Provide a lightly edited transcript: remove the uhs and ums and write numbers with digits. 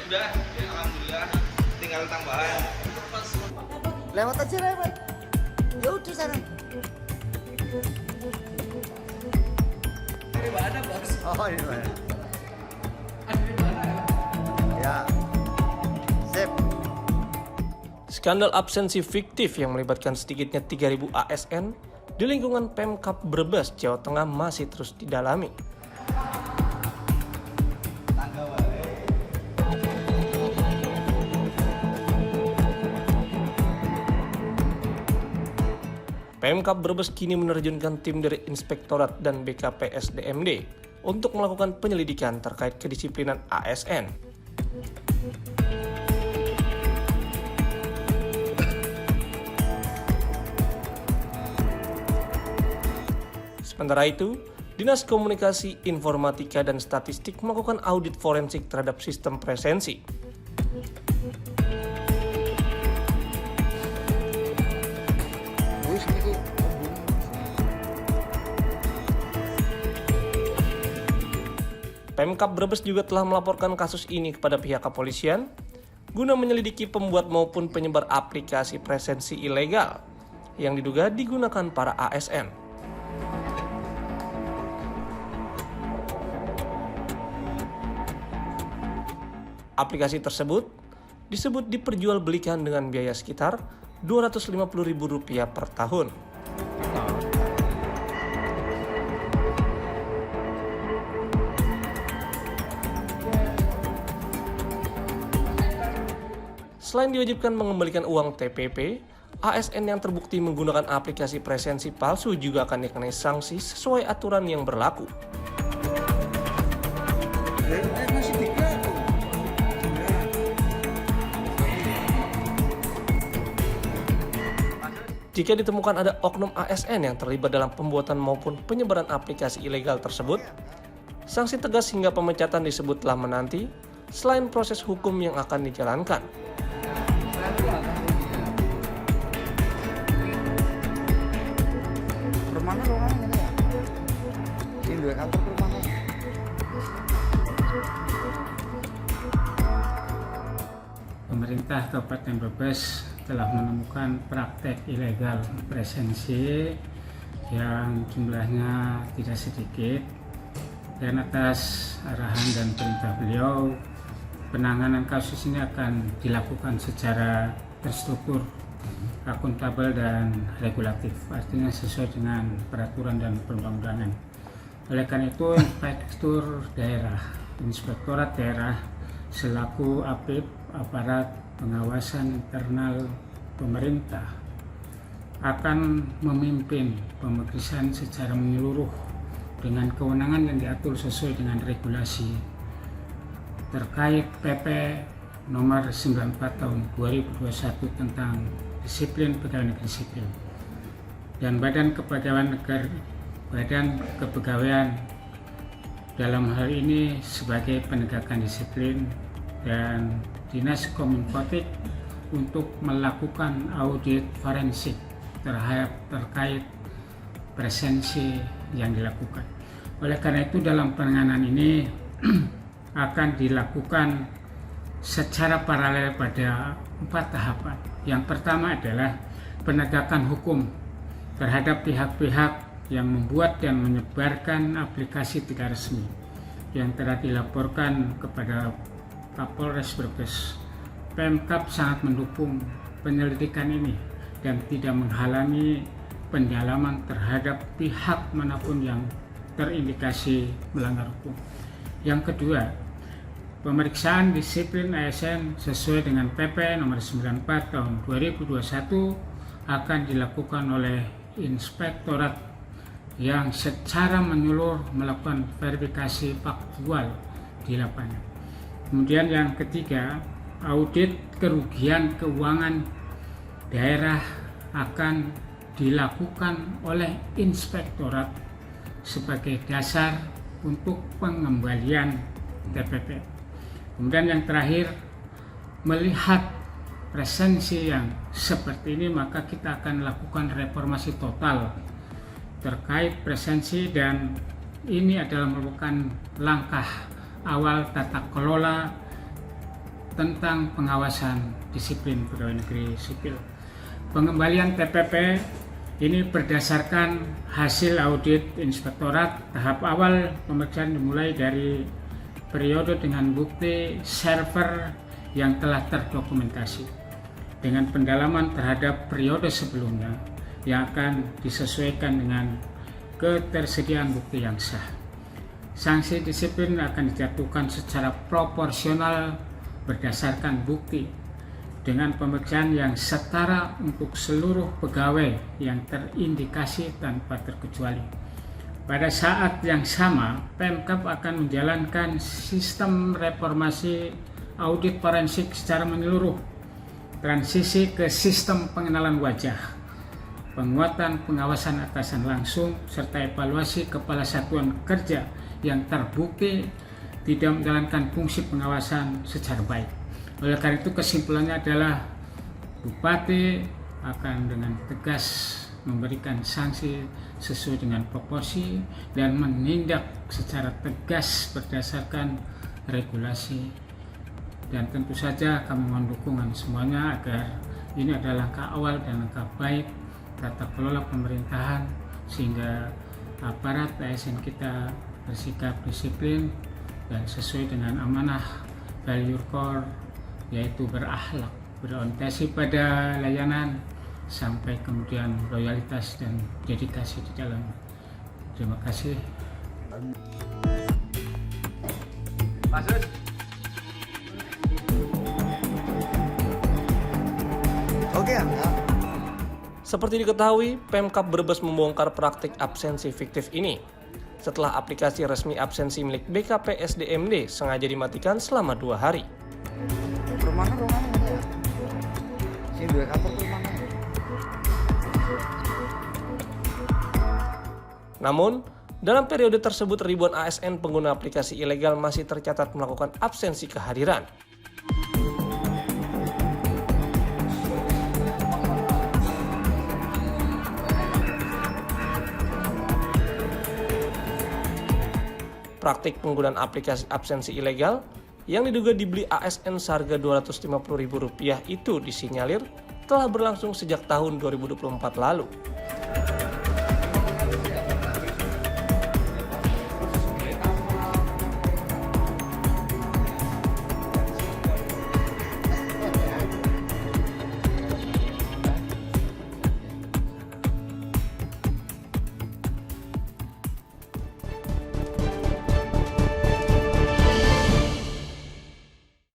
sudah, ya, alhamdulillah. Tinggal tambahan. Lewat aja lewat. Ya udah sana. Ini mana bos? Oh ini mana? Ya. Sip. Skandal absensi fiktif yang melibatkan sedikitnya 3.000 ASN di lingkungan Pemkab Brebes, Jawa Tengah masih terus didalami. Pemkab Brebes kini menerjunkan tim dari Inspektorat dan BKPSDMD untuk melakukan penyelidikan terkait kedisiplinan ASN. Sementara itu, Dinas Komunikasi, Informatika, dan Statistik melakukan audit forensik terhadap sistem presensi. Pemkab Brebes juga telah melaporkan kasus ini kepada pihak kepolisian guna menyelidiki pembuat maupun penyebar aplikasi presensi ilegal yang diduga digunakan para ASN. Aplikasi tersebut disebut diperjualbelikan dengan biaya sekitar Rp250.000 per tahun. Selain diwajibkan mengembalikan uang TPP, ASN yang terbukti menggunakan aplikasi presensi palsu juga akan dikenai sanksi sesuai aturan yang berlaku. Jika ditemukan ada oknum ASN yang terlibat dalam pembuatan maupun penyebaran aplikasi ilegal tersebut, sanksi tegas hingga pemecatan disebut telah menanti, selain proses hukum yang akan dijalankan. Permana orang ini ya? Ini dua kantor permana. Pemerintah Kabupaten Brebes telah menemukan praktek ilegal presensi yang jumlahnya tidak sedikit, dan atas arahan dan perintah beliau, penanganan kasus ini akan dilakukan secara terstruktur, akuntabel, dan regulatif, artinya sesuai dengan peraturan dan perundang-undangan. Oleh karena itu, Inspektorat Daerah selaku APIP, aparat pengawasan internal pemerintah, akan memimpin pemeriksaan secara menyeluruh dengan kewenangan yang diatur sesuai dengan regulasi terkait PP nomor 94 tahun 2021 tentang disiplin pegawai negeri sipil dan Badan Kepegawaian dalam hal ini sebagai penegakan disiplin, dan Dinas Kominfotik untuk melakukan audit forensik terkait presensi yang dilakukan. Oleh karena itu, dalam penanganan ini akan dilakukan secara paralel pada 4 tahapan. Yang pertama adalah penegakan hukum terhadap pihak-pihak yang membuat dan menyebarkan aplikasi tidak resmi yang telah dilaporkan kepada Kapolres Brebes. Pemkab sangat mendukung penyelidikan ini dan tidak menghalangi pendalaman terhadap pihak manapun yang terindikasi melanggar hukum. Yang kedua, pemeriksaan disiplin ASN sesuai dengan PP nomor 94 tahun 2021 akan dilakukan oleh Inspektorat yang secara menyeluruh melakukan verifikasi faktual di lapangan. Kemudian yang ketiga, audit kerugian keuangan daerah akan dilakukan oleh Inspektorat sebagai dasar untuk pengembalian TPP. Kemudian yang terakhir, melihat presensi yang seperti ini, maka kita akan lakukan reformasi total terkait presensi, dan ini adalah merupakan langkah awal tata kelola tentang pengawasan disiplin pegawai negeri sipil. Pengembalian TPP ini berdasarkan hasil audit inspektorat. Tahap awal pemeriksaan dimulai dari periode dengan bukti server yang telah terdokumentasi dengan pendalaman terhadap periode sebelumnya yang akan disesuaikan dengan ketersediaan bukti yang sah. Sanksi disiplin akan dijatuhkan secara proporsional berdasarkan bukti dengan pemeriksaan yang setara untuk seluruh pegawai yang terindikasi tanpa terkecuali. Pada saat yang sama, Pemkab akan menjalankan sistem reformasi audit forensik secara menyeluruh, transisi ke sistem pengenalan wajah, penguatan pengawasan atasan langsung, serta evaluasi kepala satuan kerja yang terbukti tidak menjalankan fungsi pengawasan secara baik. Oleh karena itu kesimpulannya adalah Bupati akan dengan tegas memberikan sanksi sesuai dengan proporsi dan menindak secara tegas berdasarkan regulasi. Dan tentu saja kami mohon dukungan semuanya agar ini adalah langkah awal dan langkah baik tata kelola pemerintahan sehingga aparat ASN kita bersikap disiplin dan sesuai dengan amanah value core, yaitu berakhlak, berorientasi pada layanan, sampai kemudian loyalitas dan dedikasi di dalam. Terima kasih. Oke, Angga. Seperti diketahui, Pemkab Brebes membongkar praktik absensi fiktif ini setelah aplikasi resmi absensi milik BKPSDMD sengaja dimatikan selama 2 hari. Rumahnya ya. Sing duwe kantor rumahnya. Namun, dalam periode tersebut ribuan ASN pengguna aplikasi ilegal masih tercatat melakukan absensi kehadiran. Praktik penggunaan aplikasi absensi ilegal yang diduga dibeli ASN seharga Rp250.000 itu disinyalir telah berlangsung sejak tahun 2024 lalu.